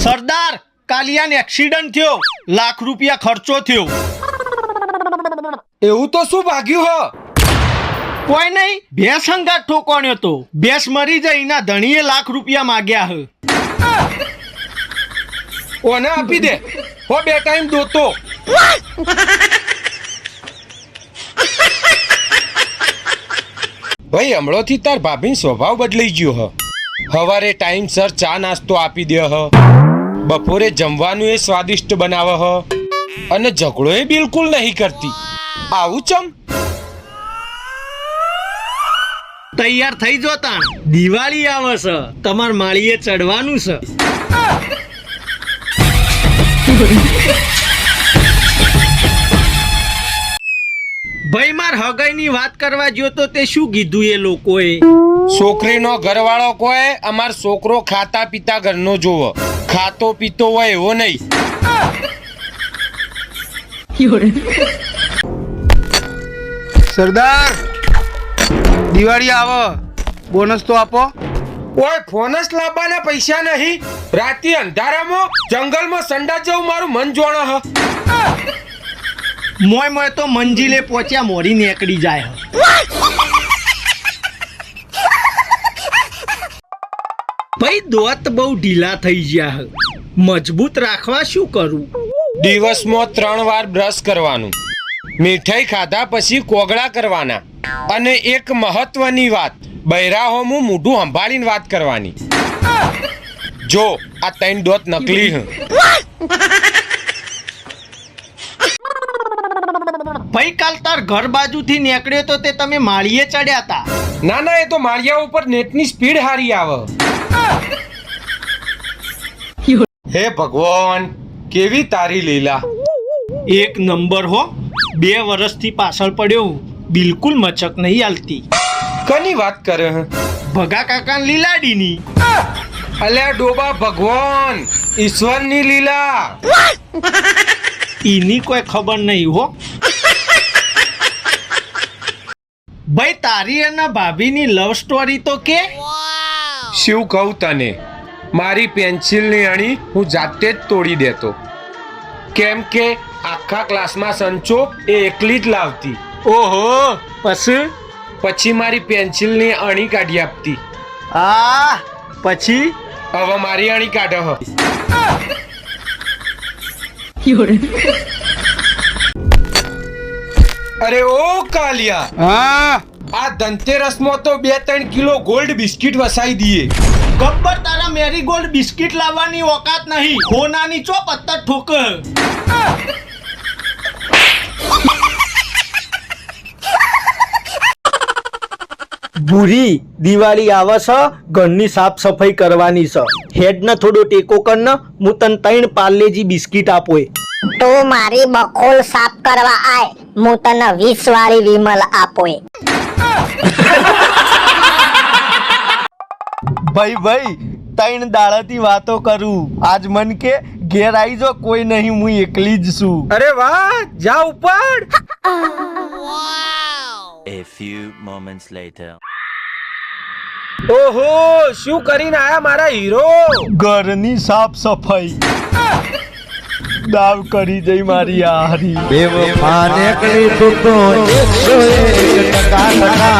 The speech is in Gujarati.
સરદાર કાલિયાને એક્સિડન્ટ થયો, લાખ રૂપિયા ખર્ચો થયો. એવું તો શું ભાગ્યું હ? કોઈ નહીં, ભેંસ હંગાત ઠોકવાણ્યો તો. ભેંસ મરી જાય એના ધણીએ લાખ રૂપિયા માગ્યા હ. ઓને આપી દે, હો 2 ટાઈમ દોતો. ભાઈ હમણાંથી તાર ભાભી સ્વભાવ બદલાઈ ગયો હ. સવારે ટાઈમસર ચા નાસ્તો આપી દે હ, બપોરે જમવાનું એ સ્વાદિષ્ટ બનાવે હ, અને ઝઘડો એ બિલકુલ નહીં કરતી. આવું ચમ? તૈયાર થઈ જો તાણ, દિવાળી આવે છે, તમાર માળીએ ચડવાનું છે. ભાઈ માર હગાઈની વાત કરવા ગયો તો તે શું કીધું એ લોકોએ? છોકરીનો ઘરવાળો કોઈ અમાર છોકરો ખાતા પીતા ઘરનો જોવો, ખાતો પીતો હોય એવો નહીં. સરદાર દિવાળી આવે, બોનસ તો આપો. ઓય ફોનસ લાવવાના પૈસા નહીં. રાતે અંધારામાં જંગલમાં સંડા જવું મારું મન જોણે હ. મોય મોય તો મંજિલે પહોંચ્યા મોડી નીકળી જાય. ભાઈ દોત બહુ ઢીલા થઈ ગયા, મજબૂત રાખવા શું કરું? દિવસમાં 3 વાર બ્રશ કરવાનું, મીઠાઈ ખાધા પછી કોગળા કરવાના, અને એક મહત્વની વાત, બૈરાહોમું મોઢું સંભાળીને વાત કરવાની. જો આ 3 દોત નકલી હ. ભાઈ કાલ તાર ઘર બાજુથી નીકળ્યો તો તે તમે માળીએ ચડ્યા હતા. ના ના, એ તો માળિયા ઉપર નેટની સ્પીડ હારી આવે. હે ભગવાન, કેવી તારી લીલા. એક નંબર હો. 2 વર્ષથી પાછળ પડ્યો, બિલકુલ મચક નહીં આલતી. કની વાત કરે હ? ભગા કાકા લીલાડીની. અલ્યા ડોબા ભગવાન, ઈશ્વરની લીલા. એની કોઈ ખબર નહીં હો. ભાઈ તારી અને ભાભીની લવ સ્ટોરી તો કે. શું કહું તને, મારી પેન્સિલની અણી હું જાતે જ તોડી દેતો, કેમ કે આખા ક્લાસમાં સંચો એ એકલી જ લાવતી. ઓહો, પછી મારી પેન્સિલની અણી કાઢી આપતી. પછી હવે મારી અણી કાઢે હ. અરે ઓ કાલિયા, હા આ ધનતેરસમાં તો 2-3 કિલો ગોલ્ડ બિસ્કિટ વસાઈ દઈએ. ગબ્બર તારા મેરીગોલ્ડ બિસ્કિટ લાવવાની ઓકાત નહીં. હોનાની ચો પત્તર ઠોક. ભૂરી દિવાળી આવે છે, ઘરની સાફ સફાઈ કરવાની છે. હેડને થોડો ટેકો કરને, હું તને 3 પાર્લેજી બિસ્કિટ આપો. તું મારી બખોલ સાફ કરવા આય, હું તને 20 વાળી વિમલ આપો. ભાઈ 3 દાડાથી વાતો કરું, આજ મન કે ઘેર આવી જો, કોઈ નહીં, હું એકલી જ છું. અરે વાહ, જા ઉપર. A few moments later. ઓહો, શું કરીને આયા મારા હીરો? ઘરની સાફ સફાઈ દાવ કરી જઈ મારી હારી. બેવફાને કરી તું તો 101%